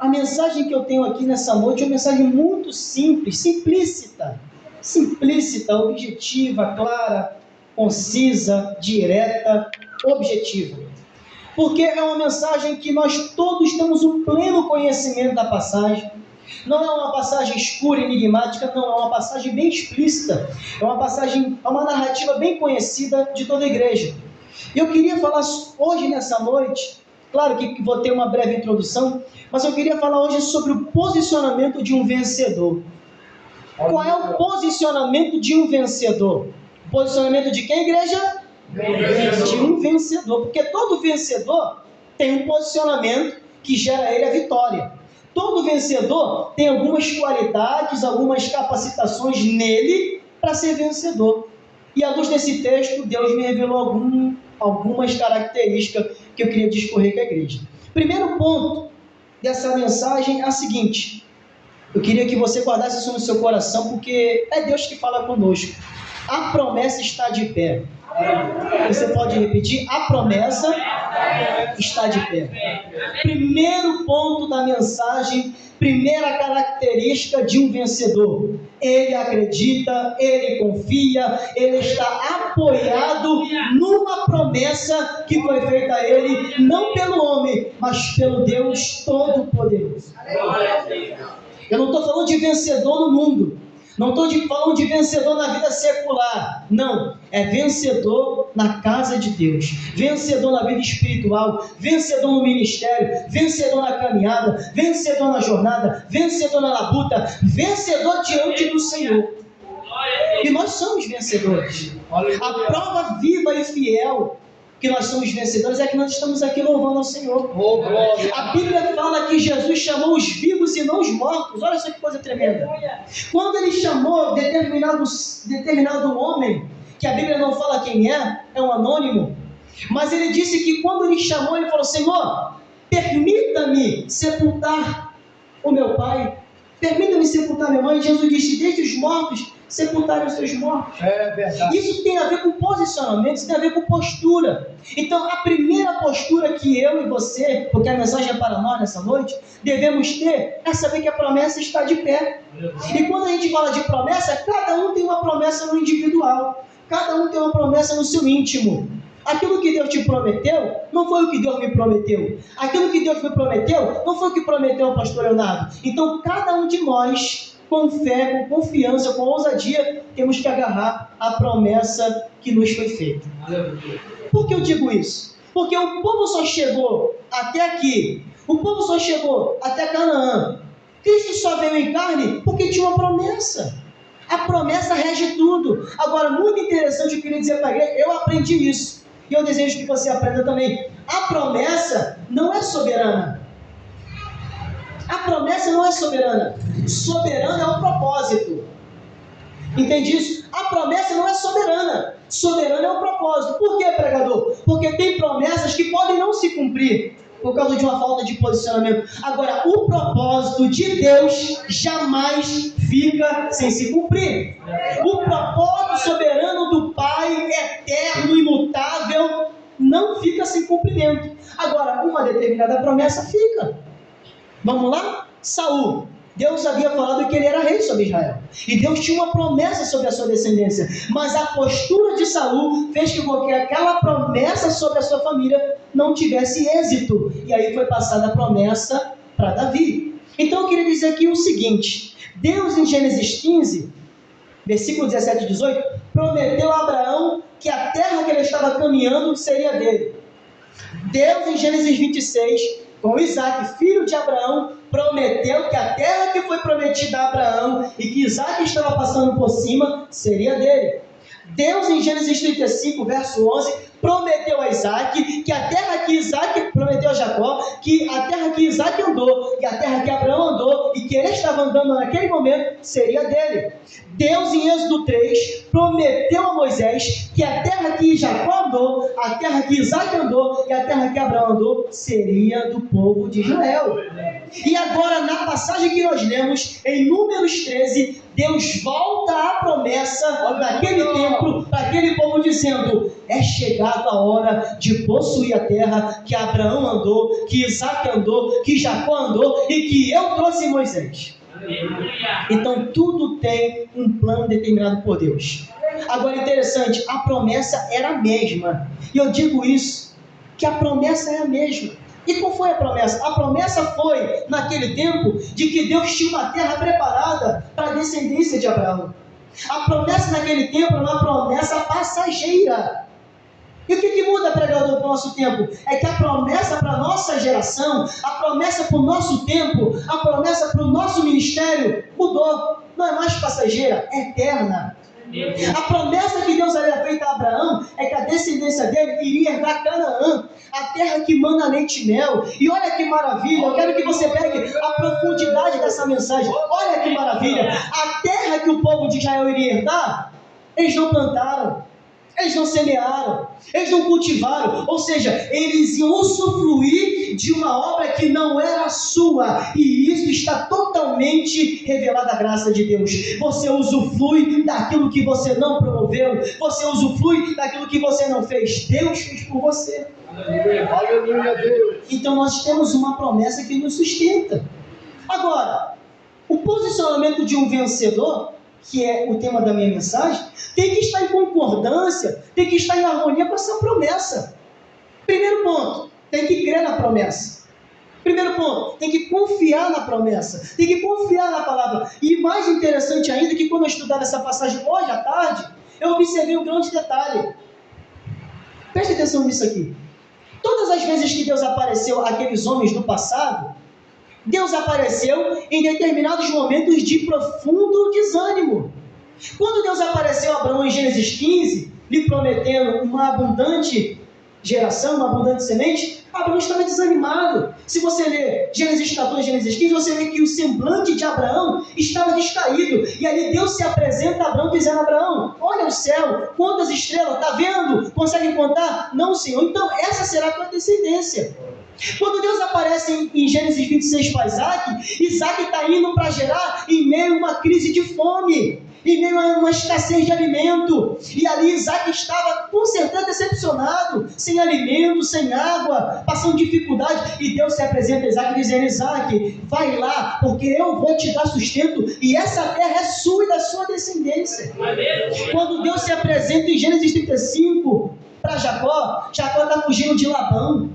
A mensagem que eu tenho aqui nessa noite é uma mensagem muito simples, simplícita, objetiva, clara, concisa, direta, objetiva. Porque é uma mensagem que nós todos temos um pleno conhecimento da passagem. Não é uma passagem escura, enigmática, não, é uma passagem bem explícita. É uma passagem, é uma narrativa bem conhecida de toda a igreja. E eu queria falar hoje, nessa noite, claro que vou ter uma breve introdução, mas eu queria falar hoje sobre o posicionamento de um vencedor. Qual é o posicionamento de um vencedor? O posicionamento de quem, igreja? De um vencedor. Porque todo vencedor tem um posicionamento que gera ele a vitória. Todo vencedor tem algumas qualidades, algumas capacitações nele para ser vencedor. E à luz desse texto, Deus me revelou algumas características que eu queria discorrer com a igreja. Primeiro ponto dessa mensagem é a seguinte: eu queria que você guardasse isso no seu coração, porque é Deus que fala conosco. A promessa está de pé. Você pode repetir? A promessa está de pé. Primeiro ponto da mensagem, primeira característica de um vencedor: ele acredita, ele confia, ele está apoiado numa promessa que foi feita a ele, não pelo homem, mas pelo Deus Todo-Poderoso. Eu não estou falando de vencedor no mundo, não estou falando de vencedor na vida secular, não, é vencedor na casa de Deus, vencedor na vida espiritual, vencedor no ministério, vencedor na caminhada, vencedor na jornada, vencedor na labuta, vencedor diante do Senhor. E nós somos vencedores. A prova viva e fiel que nós somos vencedores é que nós estamos aqui louvando ao Senhor. A Bíblia fala que Jesus chamou os vivos e não os mortos. Olha só que coisa tremenda. Quando ele chamou determinado homem, que a Bíblia não fala quem é um anônimo, mas ele disse que quando ele chamou, ele falou: Senhor, permita-me sepultar o meu pai, permita-me sepultar minha mãe. E Jesus disse: deixe os mortos sepultarem os seus mortos. É verdade. Isso tem a ver com posicionamento, isso tem a ver com postura. Então, a primeira postura que eu e você, porque a mensagem é para nós nessa noite, devemos ter é saber que a promessa está de pé. E quando a gente fala de promessa, cada um tem uma promessa no individual, cada um tem uma promessa no seu íntimo. Aquilo que Deus te prometeu, não foi o que Deus me prometeu. Aquilo que Deus me prometeu, não foi o que prometeu ao pastor Leonardo. Então, cada um de nós, com fé, com confiança, com ousadia, temos que agarrar a promessa que nos foi feita. Por que eu digo isso? Porque o povo só chegou até aqui, o povo só chegou até Canaã. Cristo só veio em carne porque tinha uma promessa. A promessa rege tudo. Agora, muito interessante, eu queria dizer para a igreja, eu aprendi isso, e eu desejo que você aprenda também. A promessa não é soberana. A promessa não é soberana. Soberano é o propósito. Entende isso? A promessa não é soberana. Soberano é o propósito. Por que, pregador? Porque tem promessas que podem não se cumprir por causa de uma falta de posicionamento. Agora, o propósito de Deus jamais fica sem se cumprir. O propósito soberano do Pai, eterno, imutável, não fica sem cumprimento. Agora, uma determinada promessa fica. Vamos lá? Saul. Deus havia falado que ele era rei sobre Israel. E Deus tinha uma promessa sobre a sua descendência. Mas a postura de Saul fez com que aquela promessa sobre a sua família não tivesse êxito. E aí foi passada a promessa para Davi. Então eu queria dizer aqui o seguinte. Deus em Gênesis 15, versículo 17 e 18, prometeu a Abraão que a terra que ele estava caminhando seria dele. Deus em Gênesis 26, com Isaac, filho de Abraão, prometeu que a terra que foi prometida a Abraão e que Isaac estava passando por cima, seria dele. Deus em Gênesis 35, verso 11, prometeu a Isaac que a terra que Isaac prometeu a Jacó, que a terra que Isaac andou e a terra que Abraão andou e que ele estava andando naquele momento, seria dele. Deus em Êxodo 3 prometeu a Moisés que a terra que Jacó andou, a terra que Isaac andou e a terra que Abraão andou, seria do povo de Israel. E agora, na passagem que nós lemos, em Números 13, Deus volta à promessa daquele templo, para aquele povo, dizendo: é chegada chegado a hora de possuir a terra que Abraão andou, que Isaac andou, que Jacó andou e que eu trouxe Moisés. Então tudo tem um plano determinado por Deus. Agora interessante, a promessa era a mesma. E eu digo isso, que a promessa é a mesma. E qual foi a promessa? A promessa foi, naquele tempo, de que Deus tinha uma terra preparada para a descendência de Abraão. A promessa naquele tempo era uma promessa passageira. E o que muda, pregador, para o nosso tempo? É que a promessa para a nossa geração, a promessa para o nosso tempo, a promessa para o nosso ministério mudou. Não é mais passageira, é eterna. A promessa que Deus havia feito a Abraão é que a descendência dele iria herdar Canaã, a terra que mana leite e mel. E olha que maravilha, eu quero que você pegue a profundidade dessa mensagem. Olha que maravilha, a terra que o povo de Israel iria herdar, eles não plantaram, eles não semearam, eles não cultivaram, ou seja, eles iam usufruir de uma obra que não era sua, e isso está totalmente revelado à graça de Deus. Você usufrui daquilo que você não promoveu, você usufrui daquilo que você não fez, Deus fez por você. Aleluia, Deus. Então nós temos uma promessa que nos sustenta. Agora, o posicionamento de um vencedor, que é o tema da minha mensagem, tem que estar em concordância, tem que estar em harmonia com essa promessa. Primeiro ponto, tem que crer na promessa. Primeiro ponto, tem que confiar na promessa, tem que confiar na palavra. E mais interessante ainda, que quando eu estudava essa passagem hoje à tarde, eu observei um grande detalhe. Preste atenção nisso aqui. Todas as vezes que Deus apareceu àqueles homens do passado, Deus apareceu em determinados momentos de profundo desânimo. Quando Deus apareceu a Abraão em Gênesis 15, lhe prometendo uma abundante geração, uma abundante semente, Abraão estava desanimado. Se você ler Gênesis 14, Gênesis 15, você vê que o semblante de Abraão estava descaído. E ali Deus se apresenta a Abraão dizendo: Abraão, olha o céu, quantas estrelas, está vendo? Consegue contar? Não, Senhor. Então essa será a tua descendência. Quando Deus aparece em Gênesis 26 para Isaac, Isaac está indo para gerar em meio a uma crise de fome, em meio a uma escassez de alimento. E ali Isaac estava com certeza decepcionado, sem alimento, sem água, passando dificuldade. E Deus se apresenta a Isaac dizendo: Isaac, vai lá, porque eu vou te dar sustento, e essa terra é sua e da sua descendência. Quando Deus se apresenta em Gênesis 35 para Jacó, Jacó está fugindo de Labão.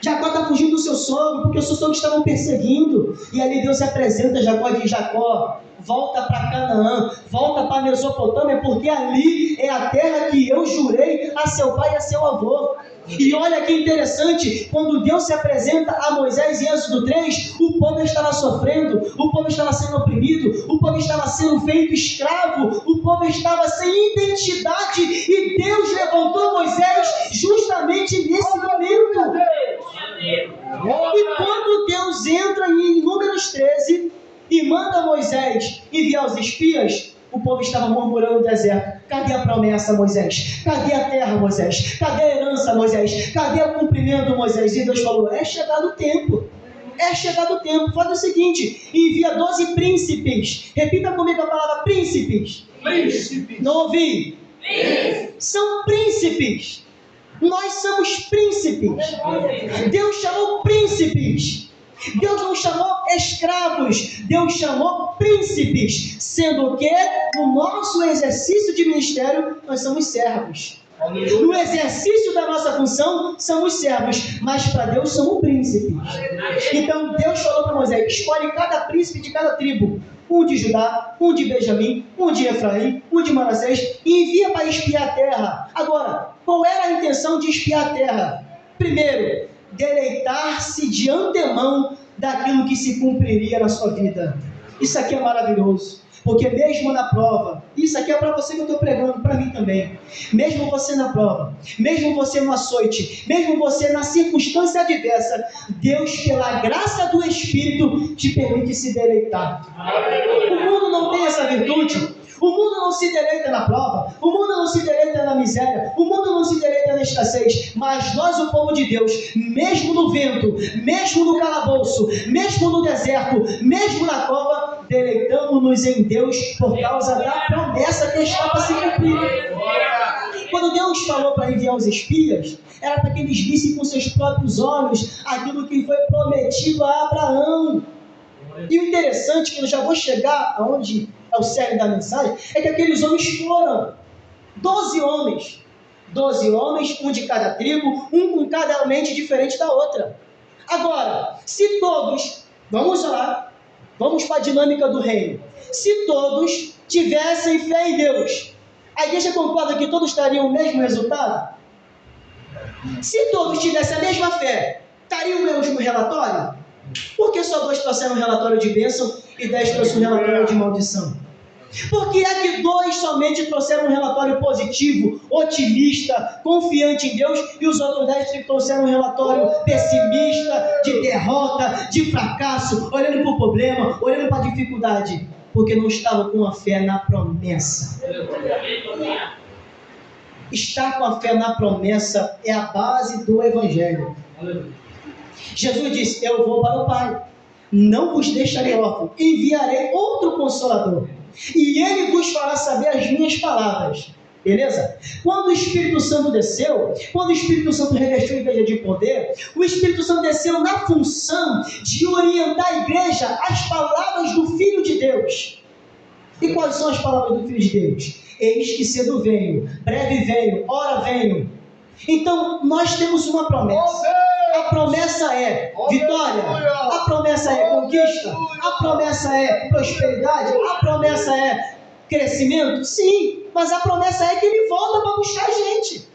Jacó está fugindo do seu sogro, porque o seu sogro estavam perseguindo. E ali Deus se apresenta a Jacó e diz: Jacó, volta para Canaã, volta para a Mesopotâmia, porque ali é a terra que eu jurei a seu pai e a seu avô. E olha que interessante, quando Deus se apresenta a Moisés em Êxodo 3, o povo estava sofrendo, o povo estava sendo oprimido, o povo estava sendo feito escravo, o povo estava sem identidade, e Deus levantou Moisés justamente nesse momento. E quando Deus entra em Números 13 e manda Moisés enviar os espias, o povo estava murmurando no deserto: cadê a promessa, Moisés? Cadê a terra, Moisés? Cadê a herança, Moisés? Cadê o cumprimento, Moisés? E Deus falou: é chegado o tempo. É chegado o tempo. Faz o seguinte: envia 12 príncipes. Repita comigo a palavra príncipes. Príncipes. Não ouvi? Príncipes. São príncipes. Nós somos príncipes. Deus chamou príncipes. Deus não chamou escravos, Deus chamou príncipes, sendo que no nosso exercício de ministério nós somos servos. No exercício da nossa função somos servos, mas para Deus somos príncipes. Então Deus falou para Moisés: escolhe cada príncipe de cada tribo, um de Judá, um de Benjamim, um de Efraim, um de Manassés, e envia para espiar a terra. Agora, qual era a intenção de espiar a terra? Primeiro, deleitar-se de antemão daquilo que se cumpriria na sua vida. Isso aqui é maravilhoso, porque mesmo na prova, isso aqui é para você que eu estou pregando, para mim também, mesmo você na prova, mesmo você no açoite, mesmo você na circunstância adversa, Deus, pela graça do Espírito, te permite se deleitar. O mundo não tem essa virtude. O mundo não se deleita na prova, o mundo não se deleita na miséria, o mundo não se deleita na escassez, mas nós, o povo de Deus, mesmo no vento, mesmo no calabouço, mesmo no deserto, mesmo na cova, deleitamos-nos em Deus por causa da promessa que está para se cumprir. Quando Deus falou para enviar os espias, era para que eles vissem com seus próprios olhos aquilo que foi prometido a Abraão. E o interessante, que eu já vou chegar aonde é o cerne da mensagem, é que aqueles homens foram 12 homens. 12 homens, um de cada tribo, um com cada mente diferente da outra. Agora, se todos, vamos lá, vamos para a dinâmica do reino. Se todos tivessem fé em Deus, a igreja concorda que todos teriam o mesmo resultado? Se todos tivessem a mesma fé, estaria o mesmo relatório? Por que só 2 trouxeram um relatório de bênção e 10 trouxeram um relatório de maldição? Por que é que 2 somente trouxeram um relatório positivo, otimista, confiante em Deus, e os outros 10 trouxeram um relatório pessimista, de derrota, de fracasso, olhando para o problema, olhando para a dificuldade? Porque não estavam com a fé na promessa. Estar com a fé na promessa é a base do Evangelho. Jesus disse: eu vou para o Pai, não vos deixarei órfãos, enviarei outro Consolador, e ele vos fará saber as minhas palavras. Beleza? Quando o Espírito Santo desceu, quando o Espírito Santo revestiu a igreja de poder, o Espírito Santo desceu na função de orientar a igreja às palavras do Filho de Deus. E quais são as palavras do Filho de Deus? Eis que cedo venho, breve venho, ora venho. Então, nós temos uma promessa. A promessa é vitória, a promessa é conquista, a promessa é prosperidade, a promessa é crescimento, sim, mas a promessa é que ele volta para buscar a gente.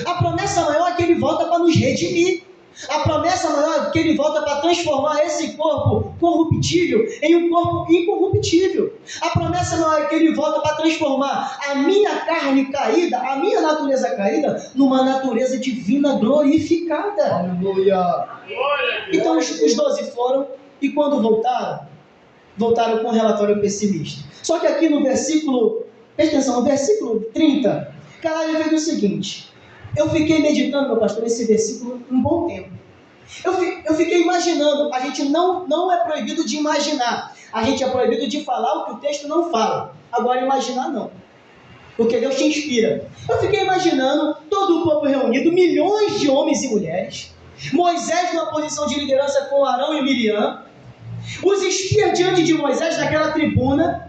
A promessa maior é que ele volta para nos redimir. A promessa maior é que ele volta para transformar esse corpo corruptível em um corpo incorruptível. A promessa maior é que ele volta para transformar a minha carne caída, a minha natureza caída, numa natureza divina glorificada. Aleluia. Então os 12 foram, e quando voltaram com um relatório pessimista. Só que aqui no versículo, presta atenção, no versículo 30, Caleb fez o seguinte. Eu fiquei meditando, meu pastor, nesse versículo um bom tempo. Eu fiquei imaginando. A gente não é proibido de imaginar. A gente é proibido de falar o que o texto não fala. Agora, imaginar não. Porque Deus te inspira. Eu fiquei imaginando todo o povo reunido, milhões de homens e mulheres. Moisés numa posição de liderança com Arão e Miriam. Os espias diante de Moisés naquela tribuna.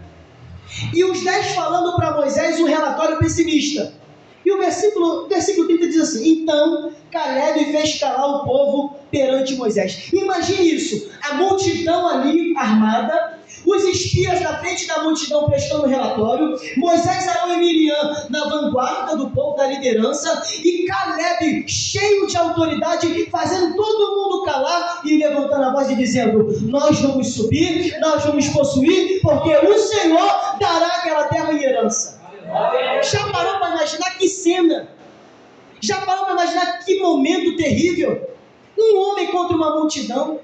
E os 10 falando para Moisés um relatório pessimista. E o versículo 30 diz assim: então Caleb fez calar o povo perante Moisés. Imagine isso, a multidão ali armada, os espias na frente da multidão prestando relatório, Moisés, Arão e Miriam na vanguarda do povo, da liderança, e Caleb cheio de autoridade, fazendo todo mundo calar e levantando a voz e dizendo: nós vamos subir, nós vamos possuir, porque o Senhor dará aquela terra em herança. Já parou para imaginar que cena? Já parou para imaginar que momento terrível? Um homem contra uma multidão,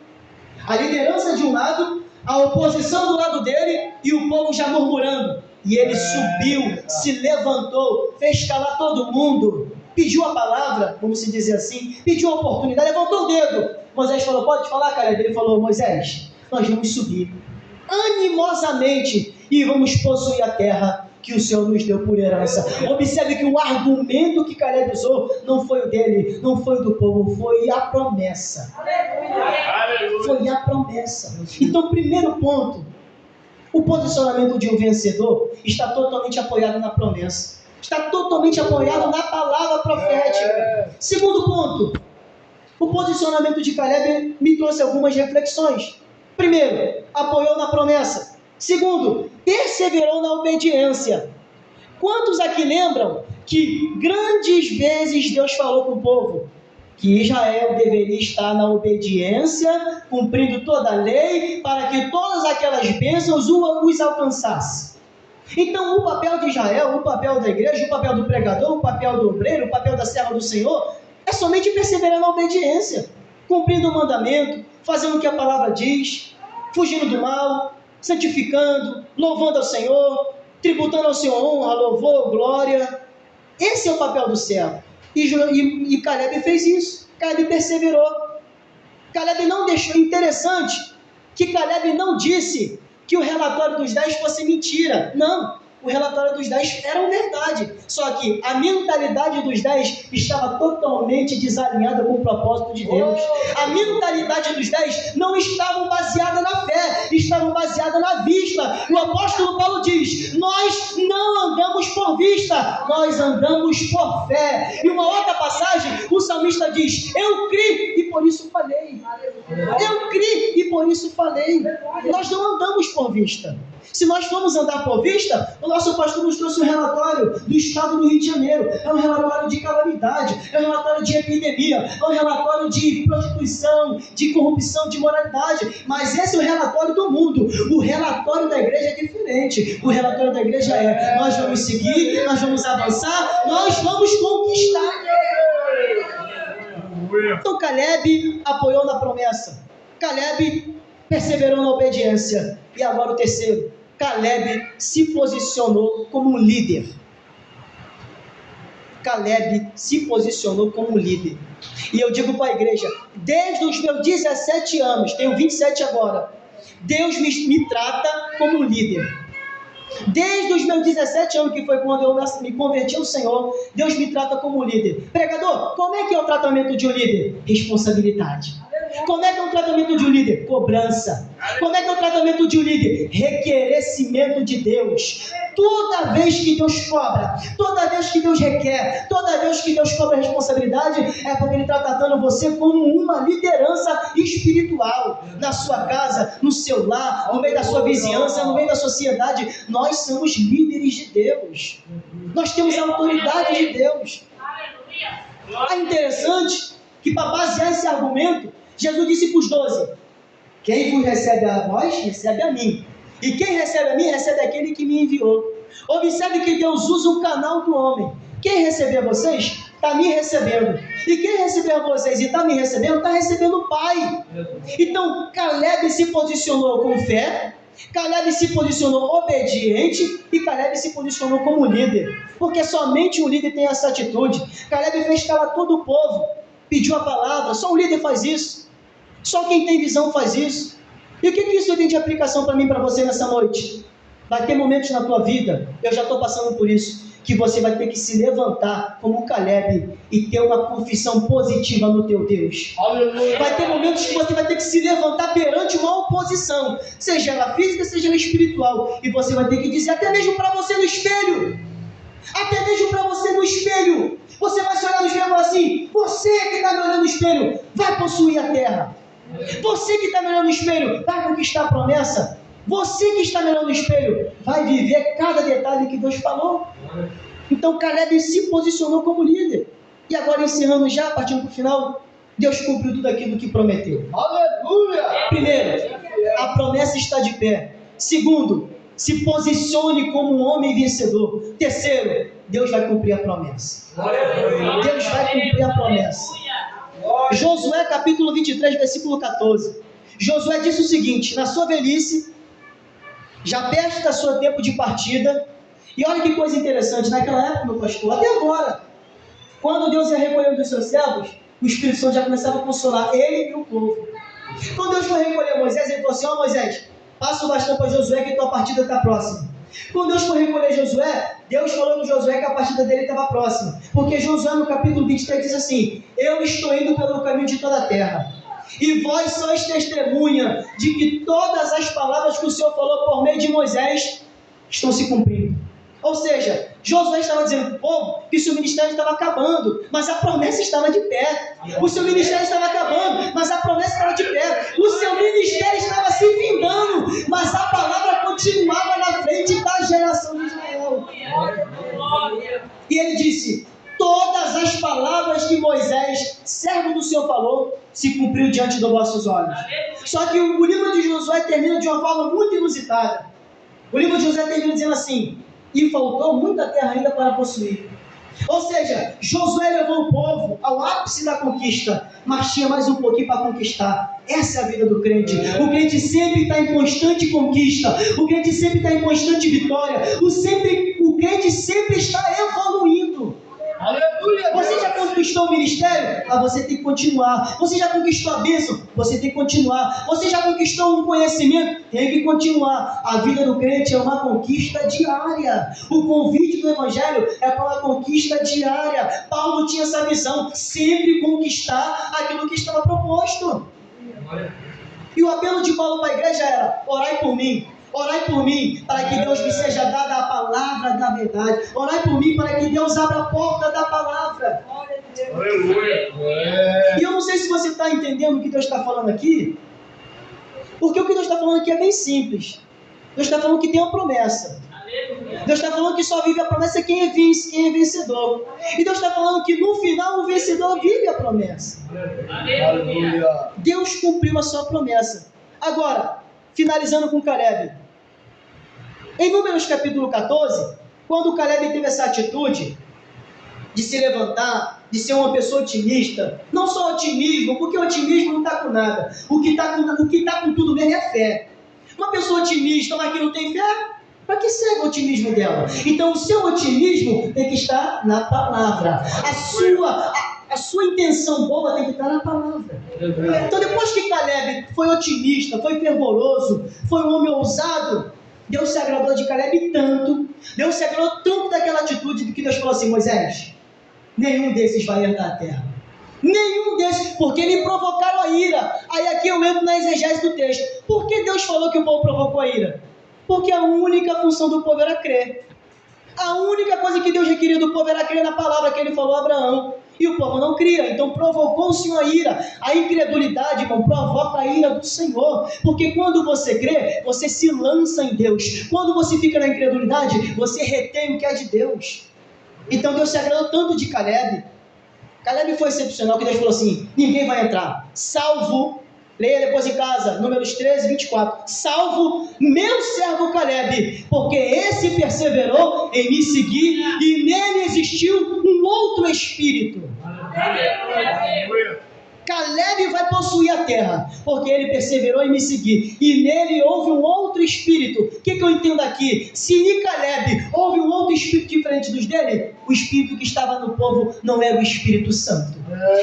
a liderança de um lado, a oposição do lado dele e o povo já murmurando. E ele subiu, se levantou, fez calar todo mundo, pediu a palavra, vamos se dizer assim, pediu a oportunidade, levantou o dedo. Moisés falou: pode falar, cara? Ele falou: Moisés, nós vamos subir animosamente e vamos possuir a terra que o Senhor nos deu por herança. Observe que o argumento que Caleb usou não foi o dele, não foi o do povo, foi a promessa. Foi a promessa. Então, primeiro ponto, o posicionamento de um vencedor está totalmente apoiado na promessa. Está totalmente apoiado na palavra profética. Segundo ponto, o posicionamento de Caleb me trouxe algumas reflexões. Primeiro, apoiou na promessa. Segundo, perseverou na obediência. Quantos aqui lembram que grandes vezes Deus falou com o povo que Israel deveria estar na obediência, cumprindo toda a lei, para que todas aquelas bênçãos os alcançassem? Então, o papel de Israel, o papel da igreja, o papel do pregador, o papel do obreiro, o papel da serva do Senhor, é somente perseverar na obediência, cumprindo o mandamento, fazendo o que a palavra diz, fugindo do mal, santificando, louvando ao Senhor, tributando ao Senhor honra, louvor, glória. Esse é o papel do servo. E Caleb fez isso. Caleb perseverou. Caleb não deixou. Interessante que Caleb não disse que o relatório dos 10 fosse mentira. Não. o relatório dos 10 era verdade. Só que a mentalidade dos 10 estava totalmente desalinhada com o propósito de Deus. A mentalidade dos 10 não estava baseada na fé, estava baseada na vista. O apóstolo Paulo diz: nós não andamos por vista, nós andamos por fé. E uma outra passagem, o salmista diz: eu criei e por isso falei. Eu criei e por isso falei. Nós não andamos por vista. Se nós formos andar por vista, o nosso pastor nos trouxe um relatório do estado do Rio de Janeiro. É um relatório de calamidade, é um relatório de epidemia, é um relatório de prostituição, de corrupção, de moralidade. Mas esse é o relatório do mundo. O relatório da igreja é diferente. O relatório da igreja é: nós vamos seguir, nós vamos avançar, nós vamos conquistar. Então Caleb apoiou na promessa. Caleb perseverou na obediência. E agora o terceiro: Caleb se posicionou como um líder. Caleb se posicionou como um líder. E eu digo para a igreja, desde os meus 17 anos, tenho 27 agora, Deus me trata como um líder. Desde os meus 17 anos, que foi quando eu me converti ao Senhor, Deus me trata como um líder. Pregador, como é que é o tratamento de um líder? Responsabilidade. Como é que é o tratamento de um líder? Cobrança. Como é que é o tratamento de um líder? Requerecimento de Deus. Toda vez que Deus cobra, toda vez que Deus requer, toda vez que Deus cobra responsabilidade, é porque Ele está tratando você como uma liderança espiritual. Na sua casa, no seu lar, no meio da sua vizinhança, no meio da sociedade. Nós somos líderes de Deus. Nós temos a autoridade de Deus. É interessante que, para basear esse argumento, Jesus disse para os 12: quem vos recebe a vós, recebe a mim. E quem recebe a mim, recebe aquele que me enviou. Observe que Deus usa o canal do homem. Quem receber vocês, está me recebendo. E quem receber vocês e está me recebendo, está recebendo o Pai. Então, Caleb se posicionou com fé, Caleb se posicionou obediente e Caleb se posicionou como líder. Porque somente um líder tem essa atitude. Caleb fez calar todo o povo, pediu a palavra. Só um líder faz isso. Só quem tem visão faz isso. E o que isso tem de aplicação para mim e para você nessa noite? Vai ter momentos na tua vida, eu já estou passando por isso, que você vai ter que se levantar como Caleb e ter uma confissão positiva no teu Deus. Aleluia. Vai ter momentos que você vai ter que se levantar perante uma oposição, seja ela física, seja ela espiritual, e você vai ter que dizer, até mesmo para você no espelho, até mesmo para você no espelho, você vai se olhar no espelho e falar assim: você que está me olhando no espelho, vai possuir a terra. Você que está me olhando no espelho, vai conquistar a promessa. Você que está me olhando no espelho, vai viver cada detalhe que Deus falou. Então Caleb se posicionou como líder. E agora, encerrando já, partindo para o final, Deus cumpriu tudo aquilo que prometeu. Aleluia! Primeiro, a promessa está de pé. Segundo, se posicione como um homem vencedor. Terceiro, Deus vai cumprir a promessa. Deus vai cumprir a promessa. Josué capítulo 23, versículo 14. Josué disse o seguinte: na sua velhice, já perto da sua tempo de partida. E olha que coisa interessante, naquela época, meu pastor, até agora, quando Deus ia recolher dos seus servos, o Espírito Santo já começava a consolar ele e o povo. Quando Deus foi recolher Moisés, ele falou assim: ó Moisés, passa o bastão para Josué que tua partida está próxima. Quando Deus foi recolher Josué, Deus falou com Josué que a partida dele estava próxima. Porque Josué no capítulo 23 diz assim: eu estou indo pelo caminho de toda a terra. E vós sois testemunha de que todas as palavras que o Senhor falou por meio de Moisés estão se cumprindo. Ou seja, Josué estava dizendo para o povo que o seu ministério estava acabando, mas a promessa estava de pé. O seu ministério estava acabando, mas a promessa estava de pé. O seu ministério estava se findando, mas a palavra continuava na frente da geração de Israel. E ele disse: todas as palavras que Moisés, servo do Senhor, falou, se cumpriu diante dos vossos olhos. Só que o livro de Josué termina de uma forma muito inusitada. O livro de Josué termina dizendo assim: e faltou muita terra ainda para possuir. Ou seja, Josué levou o povo ao ápice da conquista, mas tinha mais um pouquinho para conquistar. Essa é a vida do crente. O crente sempre está em constante conquista. O crente sempre está em constante vitória. O crente sempre está evoluindo. Aleluia! Você já contou conquistou o ministério? Você tem que continuar. Você já conquistou a bênção? Você tem que continuar. Você já conquistou um conhecimento? Tem que continuar. A vida do crente é uma conquista diária. O convite do Evangelho é para uma conquista diária. Paulo tinha essa visão, sempre conquistar aquilo que estava proposto. E o apelo de Paulo para a igreja era: orai por mim, para que Deus me seja dada a palavra da verdade. Orai por mim para que Deus abra a porta da palavra. Aleluia. E eu não sei se você está entendendo o que Deus está falando aqui, porque o que Deus está falando aqui é bem simples. Deus está falando que tem uma promessa. Deus está falando que só vive a promessa quem é vencedor. E Deus está falando que no final o vencedor vive a promessa. Aleluia. Deus cumpriu a sua promessa. Agora, finalizando com Caleb. Em Números capítulo 14, quando Caleb teve essa atitude de se levantar, de ser uma pessoa otimista, não só otimismo, porque o otimismo não está com nada. O que está com tudo mesmo é fé. Uma pessoa otimista, mas que não tem fé, para que serve o otimismo dela? Então o seu otimismo tem que estar na palavra. A sua intenção boa tem que estar na palavra. Então depois que Caleb foi otimista, foi fervoroso, foi um homem ousado, Deus se agradou de Caleb tanto, Deus se agradou tanto daquela atitude que Deus falou assim: Moisés, nenhum desses vai herdar a terra. Nenhum desses, porque me provocaram a ira. Aí aqui eu entro na exegese do texto. Por que Deus falou que o povo provocou a ira? Porque a única função do povo era crer. A única coisa que Deus requeria do povo era crer na palavra que ele falou a Abraão. E o povo não cria, então provocou o Senhor a ira. A incredulidade, irmão, provoca a ira do Senhor. Porque quando você crê, você se lança em Deus. Quando você fica na incredulidade, você retém o que é de Deus. Então Deus se agradou tanto de Caleb. Caleb foi excepcional, que Deus falou assim: ninguém vai entrar, salvo, leia depois em casa, Números 13, 24, salvo meu servo Caleb, porque esse perseverou em me seguir e nele existiu um outro espírito. Caleb vai possuir a terra, porque ele perseverou em me seguir, e nele houve um outro espírito. O que eu entendo aqui? Se em Caleb houve um outro espírito diferente dos dele, o espírito que estava no povo não era o Espírito Santo,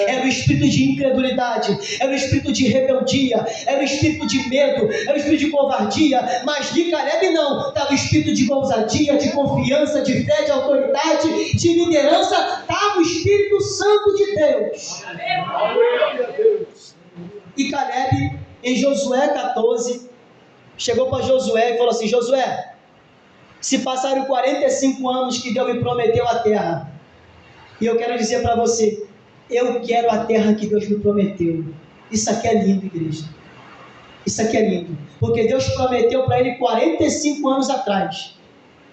era o espírito de incredulidade, era o espírito de rebeldia, era o espírito de medo, era o espírito de covardia. Mas de Caleb não, estava o espírito de ousadia, de confiança, de fé, de autoridade, de liderança. Estava o Espírito Santo de Deus. E Caleb, em Josué 14, chegou para Josué e falou assim: Josué, se passaram 45 anos que Deus me prometeu a terra, e eu quero dizer para você, eu quero a terra que Deus me prometeu. Isso aqui é lindo, igreja. Isso aqui é lindo, porque Deus prometeu para ele 45 anos atrás,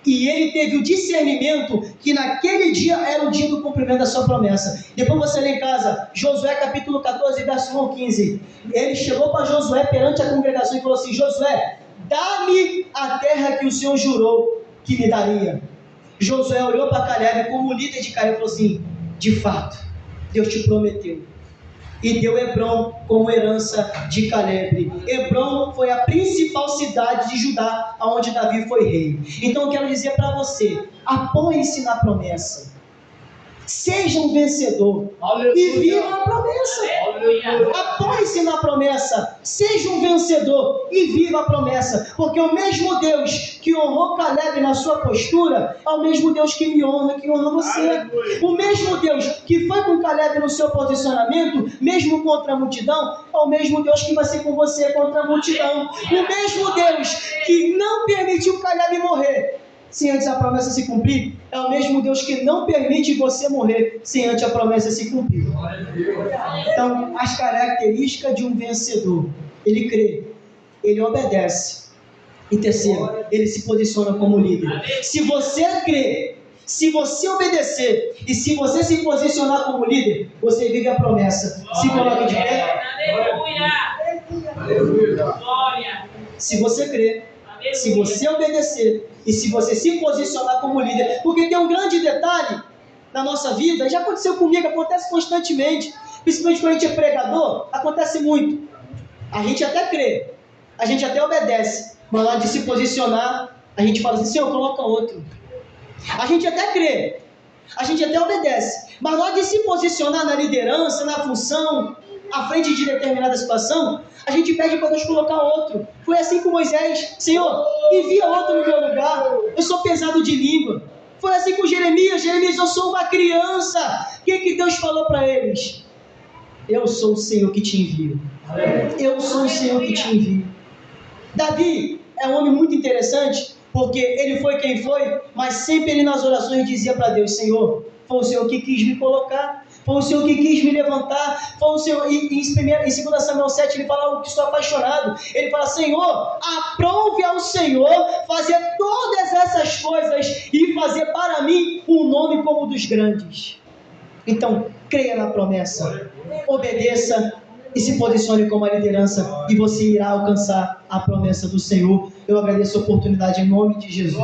e ele teve o discernimento que naquele dia era o dia do cumprimento da sua promessa. Depois você lê em casa, Josué capítulo 14, verso 1 ao 15. Ele chegou para Josué perante a congregação e falou assim: Josué, dá-me a terra que o Senhor jurou que me daria. Josué olhou para Caleb como líder de Caleb e falou assim: de fato, Deus te prometeu. E deu Hebrom como herança de Caleb. Hebrom foi a principal cidade de Judá, onde Davi foi rei. Então eu quero dizer para você: apoie-se na promessa, seja um vencedor. Aleluia. E viva a promessa. Apoie-se na promessa, seja um vencedor e viva a promessa, porque o mesmo Deus que honrou Caleb na sua postura é o mesmo Deus que me honra, que honra você. Aleluia. O mesmo Deus que foi com Caleb no seu posicionamento, mesmo contra a multidão, é o mesmo Deus que vai ser com você contra a multidão. O mesmo Deus que não permitiu Caleb morrer sem antes a promessa se cumprir, é o mesmo Deus que não permite você morrer sem antes a promessa se cumprir. Então, as características de um vencedor: ele crê, ele obedece, e terceiro, ele se posiciona como líder. Se você crê, se você obedecer e se você se posicionar como líder, você vive a promessa. Se coloca de pé. Aleluia. Se você crer, se você obedecer e se você se posicionar como líder, porque tem um grande detalhe na nossa vida, já aconteceu comigo, acontece constantemente, principalmente quando a gente é pregador, acontece muito. A gente até crê, a gente até obedece, mas na hora de se posicionar, a gente fala assim: Senhor, coloca outro. A gente até crê, A gente até obedece, mas na hora de se posicionar na liderança, na função, à frente de determinada situação, a gente pede para Deus colocar outro. Foi assim com Moisés: Senhor, envia outro no meu lugar, eu sou pesado de língua. Foi assim com Jeremias: Jeremias, eu sou uma criança. O que Deus falou para eles? Eu sou o Senhor que te envio. Eu sou o Senhor que te envio. Davi é um homem muito interessante, porque ele foi quem foi, mas sempre ele nas orações dizia para Deus: Senhor, foi o Senhor que quis me colocar, foi o Senhor que quis me levantar, foi o Senhor. Em 2 Samuel 7 ele fala algo que estou apaixonado. Ele fala: Senhor, aprove ao Senhor fazer todas essas coisas e fazer para mim um nome como o dos grandes. Então, creia na promessa, obedeça e se posicione como a liderança, e você irá alcançar a promessa do Senhor. Eu agradeço a oportunidade em nome de Jesus.